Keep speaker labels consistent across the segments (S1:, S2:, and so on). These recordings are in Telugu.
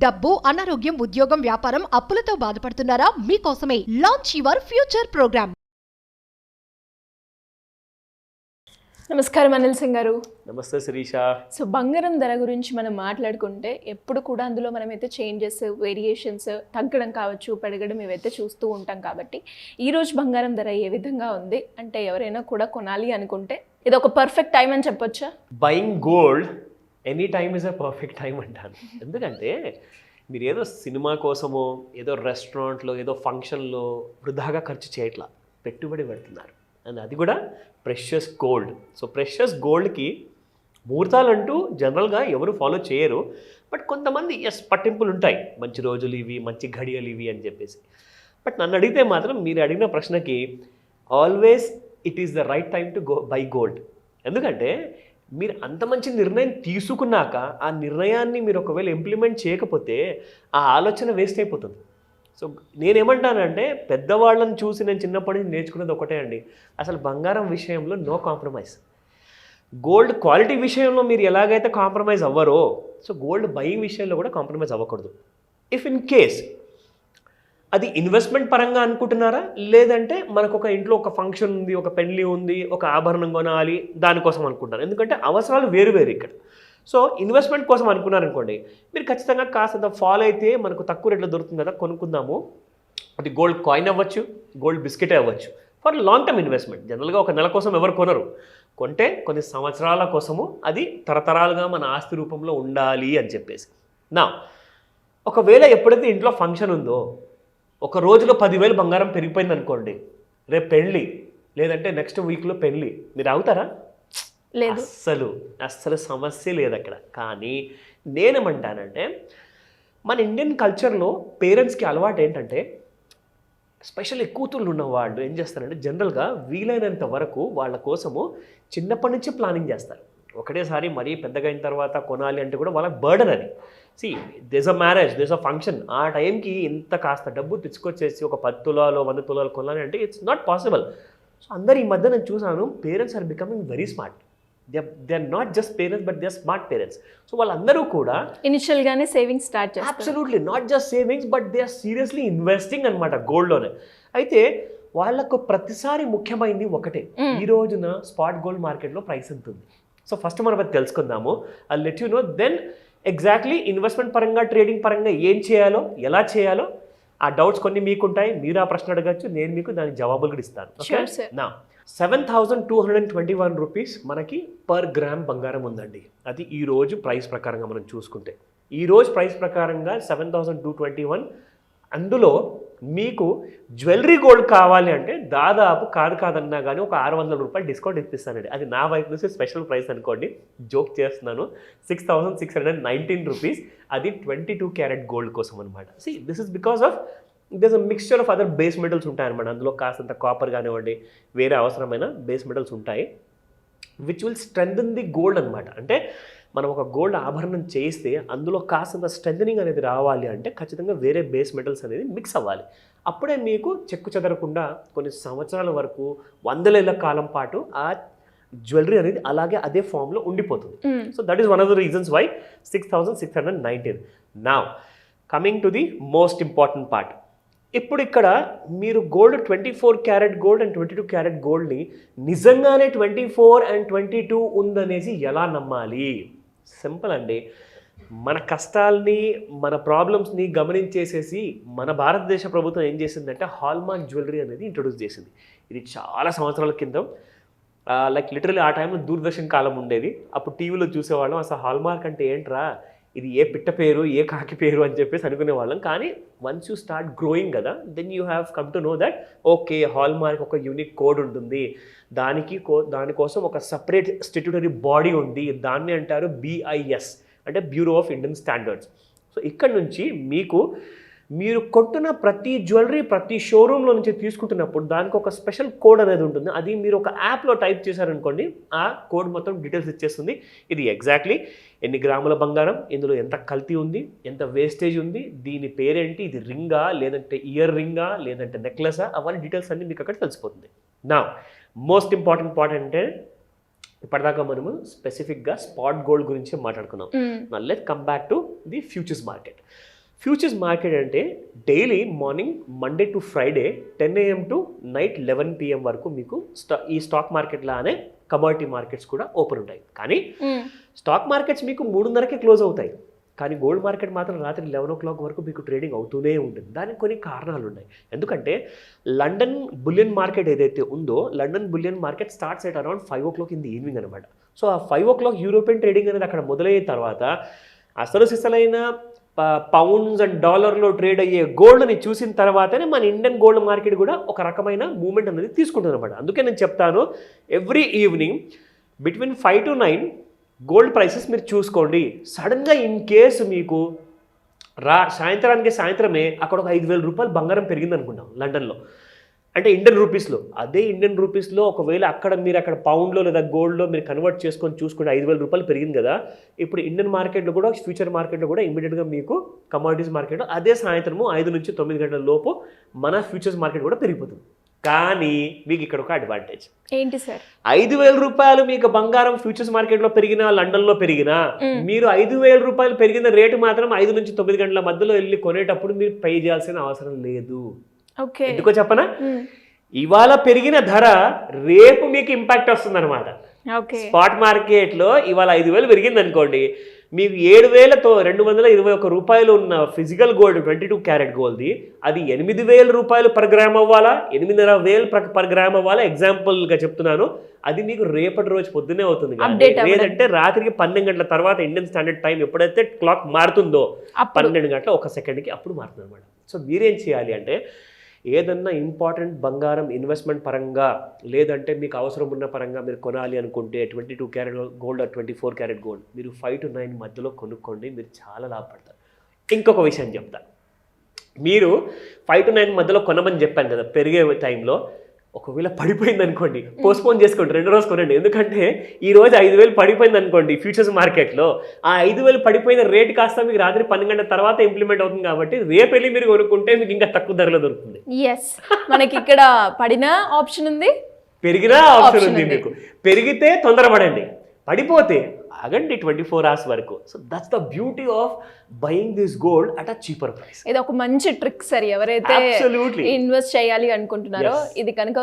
S1: డబ్బు, అనారోగ్యం, ఉద్యోగం, వ్యాపారం, అప్పులతో బాధపడుతున్నారా? మీకోసమే లాంచ్ యువర్ ఫ్యూచర్ ప్రోగ్రామ్.
S2: నమస్కారం అనిల్ సింగ్ గారు.
S3: నమస్తే శిరీష.
S2: సో బంగారం ధర గురించి మనం మాట్లాడుకుంటే ఎప్పుడు కూడా అందులో మనమైతే చేంజెస్, వేరియేషన్స్, తగ్గడం కావచ్చు, పెరగడం ఇవైతే చూస్తూ ఉంటాం. కాబట్టి ఈరోజు బంగారం ధర ఏ విధంగా ఉంది అంటే ఎవరైనా కూడా కొనాలి అనుకుంటే ఇది ఒక పర్ఫెక్ట్ టైం అని చెప్పొచ్చా?
S3: Buying gold any time is a perfect time అంటాను. ఎందుకంటే మీరు ఏదో సినిమా కోసమో, ఏదో రెస్టారెంట్లో, ఏదో ఫంక్షన్లో వృధాగా ఖర్చు చేయట్లా, పెట్టుబడి పెడుతున్నారు. అండ్ అది కూడా ప్రెషియస్ గోల్డ్. సో ప్రెషియస్ గోల్డ్కి ముహూర్తాలు అంటూ జనరల్గా ఎవరు ఫాలో చేయరు. బట్ కొంతమంది పట్టింపులు ఉంటాయి, మంచి రోజులు ఇవి, మంచి ఘడియలు ఇవి అని చెప్పేసి. బట్ నన్ను అడిగితే మాత్రం మీరు అడిగిన ప్రశ్నకి always it is the right time to buy gold. ఎందుకంటే మీరు అంత మంచి నిర్ణయం తీసుకున్నాక ఆ నిర్ణయాన్ని మీరు ఒకవేళ ఇంప్లిమెంట్ చేయకపోతే ఆ ఆలోచన వేస్ట్ అయిపోతుంది. సో నేనేమంటానంటే పెద్దవాళ్ళని చూసి నేను చిన్నప్పటి నుంచి నేర్చుకున్నది ఒకటే అండి, అసలు బంగారం విషయంలో నో కాంప్రమైజ్. గోల్డ్ క్వాలిటీ విషయంలో మీరు ఎలాగైతే కాంప్రమైజ్ అవ్వరో, సో గోల్డ్ బయింగ్ విషయంలో కూడా కాంప్రమైజ్ అవ్వకూడదు. ఇఫ్ ఇన్ కేస్ అది ఇన్వెస్ట్మెంట్ పరంగా అనుకుంటున్నారా, లేదంటే మనకు ఒక ఇంట్లో ఒక ఫంక్షన్ ఉంది, ఒక పెళ్లి ఉంది, ఒక ఆభరణం కొనాలి, దానికోసం అనుకుంటారు. ఎందుకంటే అవసరాలు వేరు వేరు ఇక్కడ. సో ఇన్వెస్ట్మెంట్ కోసం అనుకున్నారనుకోండి, మీరు ఖచ్చితంగా కాస్తంత ఫాల్ అయితే మనకు తక్కువ రేట్లో దొరుకుతుంది కదా, కొనుక్కుందాము. అది గోల్డ్ కాయిన్ అవ్వచ్చు, గోల్డ్ బిస్కెటే అవ్వచ్చు. For long term investment. జనరల్గా ఒక నెల కోసం ఎవరు కొనరు, కొంటే కొన్ని సంవత్సరాల కోసము అది తరతరాలుగా మన ఆస్తి రూపంలో ఉండాలి అని చెప్పేసి. నా ఒకవేళ ఎప్పుడైతే ఇంట్లో ఫంక్షన్ ఉందో, ఒక రోజులో 10,000 బంగారం పెరిగిపోయింది అనుకోండి, రేపు పెళ్ళి లేదంటే నెక్స్ట్ వీక్లో పెళ్ళి, మీరు అవుతారా?
S2: లేదు,
S3: అస్సలు సమస్య లేదు అక్కడ. కానీ నేనేమంటానంటే మన ఇండియన్ కల్చర్లో పేరెంట్స్కి అలవాటు ఏంటంటే, స్పెషల్లీ కూతుళ్ళు ఉన్న వాళ్ళు ఏం చేస్తారంటే జనరల్గా వీలైనంత వరకు వాళ్ళ కోసము చిన్నప్పటి నుంచి ప్లానింగ్ చేస్తారు. ఒకటేసారి మరీ పెద్దగా అయిన తర్వాత కొనాలి అంటే కూడా వాళ్ళకి బర్డన్ అది. She does a marriage, does a function, ఆ టైంకి ఇంత కాస్త డబ్బు తెచ్చుకొచ్చేసి ఒక 10 తులాలు 100 తులాలు కొనాలి అంటే ఇట్స్ నాట్ పాసిబుల్. సో అందరు ఈ మధ్య నేను చూసాను, parents are becoming very smart. They are not just parents but they are smart parents. So వాళ్ళందరూ కూడా
S2: ఇనిషియల్గానే సేవింగ్స్ స్టార్ట్ చేస్తారు.
S3: Absolutely not just savings but they are seriously investing అనమాట గోల్డ్లోనే. అయితే వాళ్ళకు ప్రతిసారి ముఖ్యమైనది ఒకటే, ఈ రోజున స్పాట్ గోల్డ్ మార్కెట్లో ప్రైస్ ఎంత ఉంది. సో ఫస్ట్ మనం అది తెలుసుకుందాము. I let you know then exactly investment పరంగా, ట్రేడింగ్ పరంగా ఏం చేయాలో, ఎలా చేయాలో, ఆ డౌట్స్ కొన్ని మీకుంటాయి. మీరు ఆ ప్రశ్న అడగచ్చు, నేను మీకు దాని జవాబులు కూడా ఇస్తాను. నా 7,221 రూపీస్ మనకి పర్ గ్రామ్ బంగారం ఉందండి. అది ఈ రోజు ప్రైస్ ప్రకారంగా మనం చూసుకుంటే, ఈ రోజు ప్రైస్ ప్రకారంగా 7,221. అందులో మీకు జ్యువెలరీ గోల్డ్ కావాలి అంటే దాదాపు కాదన్నా కానీ ఒక 600 రూపాయలు డిస్కౌంట్ ఇప్పిస్తానండి. అది నా వైపు నుంచి స్పెషల్ ప్రైస్ అనుకోండి, జోక్ చేస్తున్నాను. 6,619 రూపీస్. అది 22 క్యారెట్ గోల్డ్ కోసం అనమాట. See this is because of this a mixture of other base metals ఉంటాయన్నమాట. అందులో కాస్తంత కాపర్ కానివ్వండి, వేరే అవసరమైన బేస్ మెటల్స్ ఉంటాయి, which will strengthen the gold అనమాట. అంటే మనం ఒక గోల్డ్ ఆభరణం చేయిస్తే అందులో కాస్తంత స్ట్రెంథనింగ్ అనేది రావాలి అంటే ఖచ్చితంగా వేరే బేస్ మెటల్స్ అనేది మిక్స్ అవ్వాలి. అప్పుడే మీకు చెక్కు చెదరకుండా కొన్ని సంవత్సరాల వరకు, 100 ఏళ్ల కాలం పాటు ఆ జ్యువెలరీ అనేది అలాగే అదే ఫామ్లో ఉండిపోతుంది. So that is one of the reasons why 6,619. Now coming to the most important part. ఇప్పుడు ఇక్కడ మీరు gold 24 carat gold and 22 carat గోల్డ్ని నిజంగానే 24 and 22 ఉందనేసి ఎలా నమ్మాలి? సింపుల్ అండి. మన కష్టాల్ని, మన ప్రాబ్లమ్స్ని గమనించేసేసి మన భారతదేశ ప్రభుత్వం ఏం చేసిందంటే హాల్మార్క్ జ్యువెలరీ అనేది ఇంట్రొడ్యూస్ చేసింది. ఇది చాలా సంవత్సరాల కింద, లైక్ లిటరలీ ఆ టైంలో దూరదర్శన్ కాలం ఉండేది. అప్పుడు టీవీలో చూసేవాళ్ళం, అసలు హాల్మార్క్ అంటే ఏంట్రా, ఇది ఏ పిట్ట పేరు, ఏ కాకి పేరు అని చెప్పేసి అనుకునేవాళ్ళం. కానీ వన్స్ యూ స్టార్ట్ గ్రోయింగ్ కదా, then you have come to know that okay, hallmark ఒక యూనిక్ కోడ్ ఉంటుంది, దానికోసం ఒక సపరేట్ స్టాట్యూటరీ బాడీ ఉంది, దాన్ని అంటారు BIS అంటే bureau of Indian standards. So ఇక్కడ నుంచి మీరు కొంటున్న ప్రతి జ్యువెలరీ, ప్రతి షోరూంలో నుంచి తీసుకుంటున్నప్పుడు దానికి ఒక స్పెషల్ కోడ్ అనేది ఉంటుంది. అది మీరు ఒక యాప్లో టైప్ చేశారనుకోండి, ఆ కోడ్ మొత్తం డీటెయిల్స్ ఇచ్చేస్తుంది. ఇది ఎగ్జాక్ట్లీ ఎన్ని గ్రాముల బంగారం, ఇందులో ఎంత కల్తీ ఉంది, ఎంత వేస్టేజ్ ఉంది, దీని పేరేంటి, ఇది రింగా లేదంటే ఇయర్ రింగా లేదంటే నెక్లెసా, అవన్నీ డీటెయిల్స్ అన్నీ మీకు అక్కడ తెలిసిపోతుంది. నా మోస్ట్ ఇంపార్టెంట్ పాయింట్ అంటే ఇప్పటిదాకా మనము స్పెసిఫిక్గా స్పాట్ గోల్డ్ గురించి మాట్లాడుకున్నాం. నా let's come back to the futures market. Futures market అంటే daily morning Monday to Friday 10 AM to night 11 PM వరకు మీకు ఈ స్టాక్ మార్కెట్ లానే కమోడిటీ మార్కెట్స్ కూడా ఓపెన్ ఉంటాయి. కానీ స్టాక్ మార్కెట్స్ మీకు 3:30కే క్లోజ్ అవుతాయి. కానీ గోల్డ్ మార్కెట్ మాత్రం రాత్రి 11 o'clock వరకు మీకు ట్రేడింగ్ అవుతూనే ఉంటుంది. దానికి కొన్ని కారణాలు ఉన్నాయి. ఎందుకంటే లండన్ బులియన్ మార్కెట్ ఏదైతే ఉందో, London bullion market starts at around 5 o'clock in the evening అనమాట. సో ఆ 5 o'clock యూరోపియన్ ట్రేడింగ్ అనేది అక్కడ మొదలయ్యే తర్వాత అసలు సిసలైన పౌండ్స్ అండ్ డాలర్లో ట్రేడ్ అయ్యే గోల్డ్ని చూసిన తర్వాతనే మన ఇండియన్ గోల్డ్ మార్కెట్ కూడా ఒక రకమైన మూమెంట్ అనేది తీసుకుంటుంది అనమాట. అందుకే నేను చెప్తాను, every evening between 5 to 9 gold prices మీరు చూసుకోండి. సడన్గా ఇన్ కేసు మీకు సాయంత్రమే అక్కడ ఒక 5,000 రూపాయలు బంగారం పెరిగింది అనుకుంటాం లండన్లో, అంటే ఇండియన్ రూపీస్లో. అదే ఇండియన్ రూపీస్లో ఒకవేళ మీరు అక్కడ పౌండ్లో లేదా గోల్డ్లో మీరు కన్వర్ట్ చేసుకొని చూసుకుంటే 5,000 రూపాయలు పెరిగింది కదా. ఇప్పుడు ఇండియన్ మార్కెట్లో కూడా, ఫ్యూచర్ మార్కెట్లో కూడా ఇమీడియట్గా మీకు కమోడిటీస్ మార్కెట్లో అదే సాయంత్రము 5 నుంచి 9 గంటల లోపు మన ఫ్యూచర్స్ మార్కెట్ కూడా పెరిగిపోతుంది. కానీ మీకు ఇక్కడ ఒక అడ్వాంటేజ్
S2: ఏంటి సార్?
S3: 5,000 రూపాయలు మీకు బంగారం ఫ్యూచర్స్ మార్కెట్లో పెరిగినా, లండన్లో పెరిగినా, మీరు 5,000 రూపాయలు పెరిగిన రేటు మాత్రం 5 నుంచి 9 గంటల మధ్యలో వెళ్ళి కొనేటప్పుడు మీరు పే చేయాల్సిన అవసరం లేదు. ఎందుకో చెప్పనా? ఇవాళ పెరిగిన ధర రేపు మీకు ఇంపాక్ట్ వస్తుంది అనమాట. స్పాట్ మార్కెట్లో ఇవాళ 5,000 పెరిగింది అనుకోండి, మీకు 7,221 రూపాయలు ఉన్న ఫిజికల్ గోల్డ్ 22 క్యారెట్ గోల్డ్ది అది 8,000 రూపాయలు పర్ గ్రామ్ అవ్వాలా, 8,500 పర్ గ్రామ్ అవ్వాలా, ఎగ్జాంపుల్గా చెప్తున్నాను. అది మీకు రేపటి రోజు పొద్దునే అవుతుంది. లేదంటే రాత్రికి 12 గంటల తర్వాత ఇండియన్ స్టాండర్డ్ టైం ఎప్పుడైతే క్లాక్ మారుతుందో 12 గంటల 1 సెకండ్కి అప్పుడు మారుతుంది అనమాట. సో మీరేం చేయాలి అంటే, ఏదన్నా ఇంపార్టెంట్ బంగారం ఇన్వెస్ట్మెంట్ పరంగా, లేదంటే మీకు అవసరం ఉన్న పరంగా మీరు కొనాలి అనుకుంటే 22 క్యారెట్ గోల్డ్ 24 క్యారెట్ గోల్డ్ మీరు 5 to 9 మధ్యలో కొనుక్కోండి, మీరు చాలా లాభపడతారు. ఇంకొక విషయం చెప్తా, మీరు 5 to 9 మధ్యలో కొనమని చెప్పాను కదా, పెరిగే టైంలో ఒకవేళ పడిపోయింది అనుకోండి, పోస్ట్పోన్ చేసుకోండి, 2 రోజు కొనండి. ఎందుకంటే ఈ రోజు 5,000 పడిపోయింది అనుకోండి ఫ్యూచర్స్ మార్కెట్లో, ఆ 5,000 పడిపోయిన రేట్ కాస్త మీకు రాత్రి 12 గంటల తర్వాత ఇంప్లిమెంట్ అవుతుంది. కాబట్టి రేపు వెళ్ళి మీరు కొనుక్కుంటే మీకు ఇంకా తక్కువ ధరలో దొరుకుతుంది.
S2: మనకి ఇక్కడ పడిన ఆప్షన్ ఉంది,
S3: పెరిగిన ఆప్షన్ ఉంది. మీకు పెరిగితే తొందరపడండి, పడిపోతే ఆగండి 24 hours వరకు. So that's the beauty of buying this gold at a cheaper price.
S2: ఇది ఒక మంచి ట్రిక్ సార్. ఎవరైతే ఇన్వెస్ట్ చేయాలి అనుకుంటున్నారో ఇది కనుక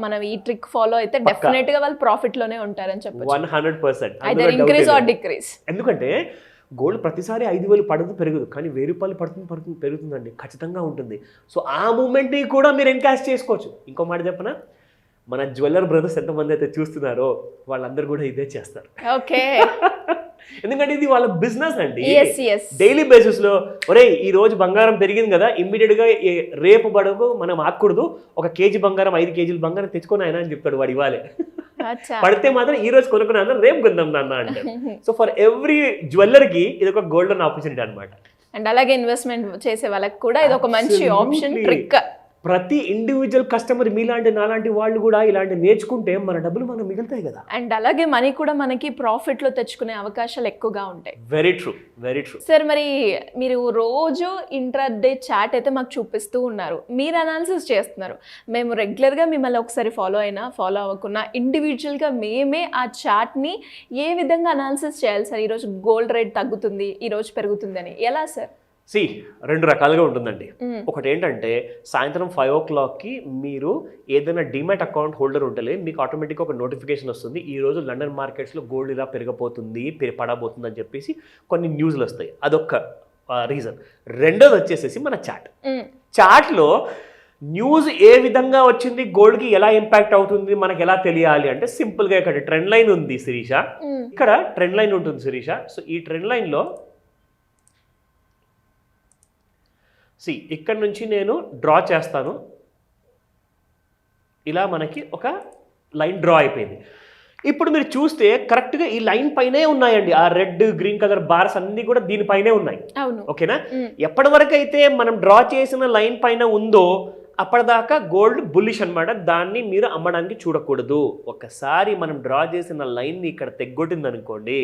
S2: మనం ఈ ట్రిక్ ఫాలో అయితే డెఫినెట్ గా వాళ్ళు ప్రాఫిట్ లోనే ఉంటారని చెప్పొచ్చు.
S3: 100%.
S2: Either increase or decrease.
S3: ఎందుకంటే గోల్డ్ ప్రతిసారి 5,000 పడదు పెరగదు, కానీ 1,000 రూపాయలు పడుతుంది పెరుగుతుందండి, ఖచ్చితంగా ఉంటుంది. సో ఆ మూమెంట్ని కూడా మీరు ఎన్కాష్ చేసుకోవచ్చు. ఇంకో మాట చెప్పనా, మన జ్యువెల్లర్ బ్రదర్స్ ఎంతమంది అయితే చూస్తున్నారో వాళ్ళందరూ కూడా ఇదే చేస్తారు. ఎందుకంటే ఇది వాళ్ళ బిజినెస్ అండి. డైలీ బేసిస్ లో ఒరే ఈ రోజు బంగారం పెరిగింది కదా, ఇమ్మీడియట్ గా రేపు బడుగు మనం ఆకూడదు, 1 kg బంగారం 5 kg బంగారం తెచ్చుకొని ఆయన అని చెప్తాడు వాడు ఇవ్వాలి. పడితే మాత్రం ఈ రోజు కొనుక్కున్నా రేపు కొందాం నాన్న అంటే. సో ఫర్ ఎవ్రీ జ్యువెల్లర్ కి ఇది ఒక గోల్డెన్ ఆపర్చునిటీ అనమాట.
S2: అండ్ అలాగే ఇన్వెస్ట్మెంట్ చేసే వాళ్ళకి కూడా ఇది ఒక మంచి ఆప్షన్, ట్రిక్.
S3: ప్రతి ఇండివిజువల్ కస్టమర్ మీలాంటి నాలాంటి వాళ్ళు కూడా ఇలాంటి నేర్చుకుంటే మన డబ్బులు మనం మిగులుతాయి కదా.
S2: అండ్ అలాగే మనీ కూడా మనకి ప్రాఫిట్ లో తెచ్చుకునే అవకాశాలు ఎక్కువగా ఉంటాయి.
S3: Very true, very true.
S2: Sir మరి మీరు రోజు ఇంట్రాడే చాట్ అయితే మాకు చూపిస్తూ ఉన్నారు, మీరు అనాలిసిస్ చేస్తున్నారు. మేము రెగ్యులర్గా మిమ్మల్ని ఒకసారి ఫాలో అవ్వకున్నా ఇండివిజువల్గా మేమే ఆ చాట్ని ఏ విధంగా అనాలిసిస్ చేయాలి సార్? ఈరోజు గోల్డ్ రేట్ తగ్గుతుంది, ఈరోజు పెరుగుతుంది అని ఎలా సార్?
S3: 2 రకాలుగా ఉంటుందండి. ఒకటి ఏంటంటే సాయంత్రం 5 o'clockకి మీరు ఏదైనా డిమాట్ అకౌంట్ హోల్డర్ ఉంటలే మీకు ఆటోమేటిక్గా ఒక నోటిఫికేషన్ వస్తుంది, ఈ రోజు లండన్ మార్కెట్స్లో గోల్డ్ ఇలా పెరగబోతుంది, పడబోతుంది అని చెప్పేసి కొన్ని న్యూస్లు వస్తాయి. అదొక రీజన్. రెండోది వచ్చేసేసి మన చాట్లో న్యూస్ ఏ విధంగా వచ్చింది, గోల్డ్కి ఎలా ఇంపాక్ట్ అవుతుంది మనకి ఎలా తెలియాలి అంటే సింపుల్గా ఇక్కడ ట్రెండ్ లైన్ ఉంది శిరీష, ఇక్కడ ట్రెండ్ లైన్ ఉంటుంది శిరీష. సో ఈ ట్రెండ్ లైన్లో ఇక్కడ నుంచి నేను డ్రా చేస్తాను, ఇలా మనకి ఒక లైన్ డ్రా అయిపోయింది. ఇప్పుడు మీరు చూస్తే కరెక్ట్గా ఈ లైన్ పైనే ఉన్నాయండి, ఆ రెడ్ గ్రీన్ కలర్ బార్స్ అన్నీ కూడా దీనిపైనే ఉన్నాయి. ఓకేనా? ఎప్పటి వరకు అయితే మనం డ్రా చేసిన లైన్ పైన ఉందో అప్పటిదాకా గోల్డ్ బుల్లిష్ అనమాట, దాన్ని మీరు అమ్మడానికి చూడకూడదు. ఒకసారి మనం డ్రా చేసిన లైన్ని ఇక్కడ తెగ్గొట్టింది అనుకోండి,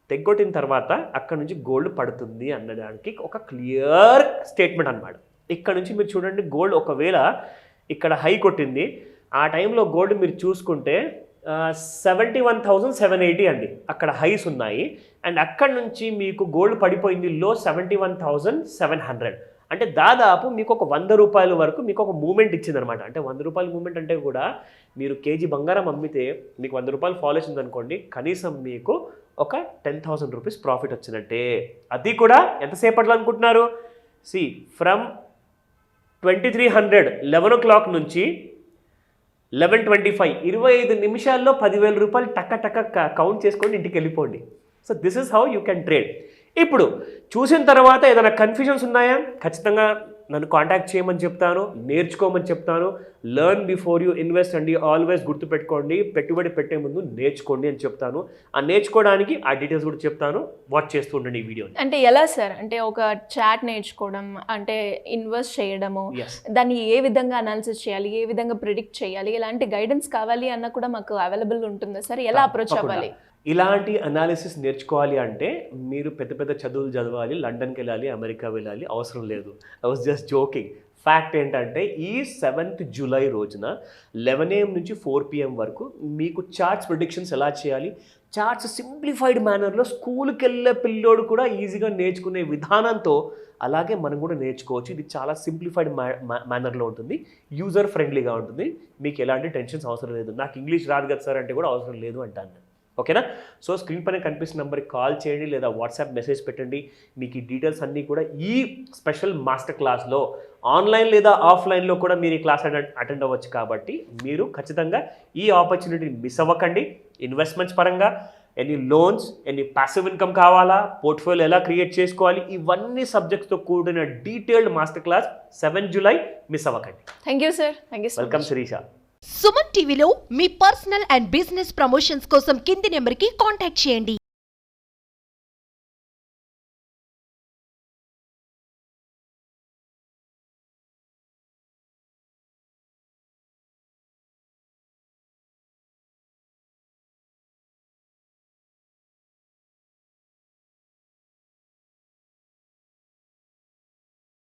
S3: తెగ్గొట్టిన తర్వాత అక్కడ నుంచి గోల్డ్ పడుతుంది అన్నదానికి ఒక క్లియర్ స్టేట్మెంట్ అనమాట. ఇక్కడ నుంచి మీరు చూడండి, గోల్డ్ ఒకవేళ ఇక్కడ హై కొట్టింది, ఆ టైంలో గోల్డ్ మీరు చూసుకుంటే 71,780 అండి అక్కడ హైస్ ఉన్నాయి. అండ్ అక్కడ నుంచి మీకు గోల్డ్ పడిపోయింది లో 71,700. అంటే దాదాపు మీకు ఒక 100 రూపాయల వరకు మీకు ఒక మూమెంట్ ఇచ్చిందనమాట. అంటే 100 రూపాయల మూమెంట్ అంటే కూడా మీరు కేజీ బంగారం అమ్మితే మీకు 100 రూపాయలు ఫాల్ వచ్చింది అనుకోండి, కనీసం మీకు ఒక 10,000 రూపీస్ ప్రాఫిట్ వచ్చినట్టే. అది కూడా ఎంతసేపట్లో అనుకుంటున్నారు? ఫ్రమ్ 2300 11 o'clock నుంచి 11:25 25 నిమిషాల్లో 10,000 రూపాయలు టక్క కౌంట్ చేసుకొని ఇంటికి వెళ్ళిపోండి. So this is how you can trade. ఇప్పుడు చూసిన తర్వాత ఏదైనా కన్ఫ్యూజన్స్ ఉన్నాయా? ఖచ్చితంగా నన్ను కాంటాక్ట్ చేయమని చెప్తాను, నేర్చుకోమని చెప్తాను. లెర్న్ బిఫోర్ యూ ఇన్వెస్ట్ అండి. ఆల్వేస్ గుర్తుపెట్టుకోండి, పెట్టుబడి పెట్టే ముందు నేర్చుకోండి అని చెప్తాను. ఆ నేర్చుకోవడానికి ఆ డీటెయిల్స్ కూడా చెప్తాను. వాచ్ చేస్తూ ఉండండి ఈ వీడియోని.
S2: అంటే ఎలా సార్? అంటే ఒక చాట్ నేర్చుకోవడం, అంటే ఇన్వెస్ట్ చేయడము,
S3: ఎస్,
S2: దాన్ని ఏ విధంగా అనాలిసిస్ చేయాలి, ఏ విధంగా ప్రిడిక్ట్ చేయాలి, ఇలాంటి గైడెన్స్ కావాలి అన్న కూడా మాకు అవైలబుల్ ఉంటుందా సార్? ఎలా అప్రోచ్ అవ్వాలి?
S3: ఇలాంటి అనాలిసిస్ నేర్చుకోవాలి అంటే మీరు పెద్ద పెద్ద చదువులు చదవాలి, లండన్కి వెళ్ళాలి, అమెరికా వెళ్ళాలి, అవసరం లేదు. I was just joking. Fact ఏంటంటే ఈ 7th జూలై రోజున 11 AM నుంచి 4 PM వరకు మీకు చార్ట్స్ ప్రిడిక్షన్స్ ఎలా చేయాలి, చార్ట్స్ సింప్లిఫైడ్ మేనర్లో స్కూల్కి వెళ్ళే పిల్లోడు కూడా ఈజీగా నేర్చుకునే విధానంతో అలాగే మనం కూడా నేర్చుకోవచ్చు. ఇది చాలా సింప్లిఫైడ్ మేనర్లో ఉంటుంది, యూజర్ ఫ్రెండ్లీగా ఉంటుంది. మీకు ఎలాంటి టెన్షన్స్ అవసరం లేదు. నాకు ఇంగ్లీష్ రాదు కదా సార్ అంటే కూడా అవసరం లేదు అంటాను. ఓకేనా? సో స్క్రీన్ పైన కనిపిస్తున్న నెంబర్కి కాల్ చేయండి లేదా వాట్సాప్ మెసేజ్ పెట్టండి. మీకు ఈ డీటెయిల్స్ అన్నీ కూడా ఈ స్పెషల్ మాస్టర్ క్లాస్లో ఆన్లైన్ లేదా ఆఫ్లైన్లో కూడా మీరు ఈ క్లాస్ అటెండ్ అవ్వచ్చు. కాబట్టి మీరు ఖచ్చితంగా ఈ ఆపర్చునిటీని మిస్ అవ్వకండి. ఇన్వెస్ట్మెంట్స్ పరంగా any loans, any passive income కావాలా, పోర్ట్ఫోలియో ఎలా క్రియేట్ చేసుకోవాలి, ఇవన్నీ సబ్జెక్ట్స్తో కూడిన detailed master class 7 July miss అవ్వకండి.
S2: Thank you sir. Thank you so
S3: welcome
S2: much.
S3: Sirisha.
S1: Suman టీవీలో మీ పర్సనల్ అండ్ బిజినెస్ ప్రమోషన్స్ కోసం కింది నెంబర్కి కాంటాక్ట్ చేయండి.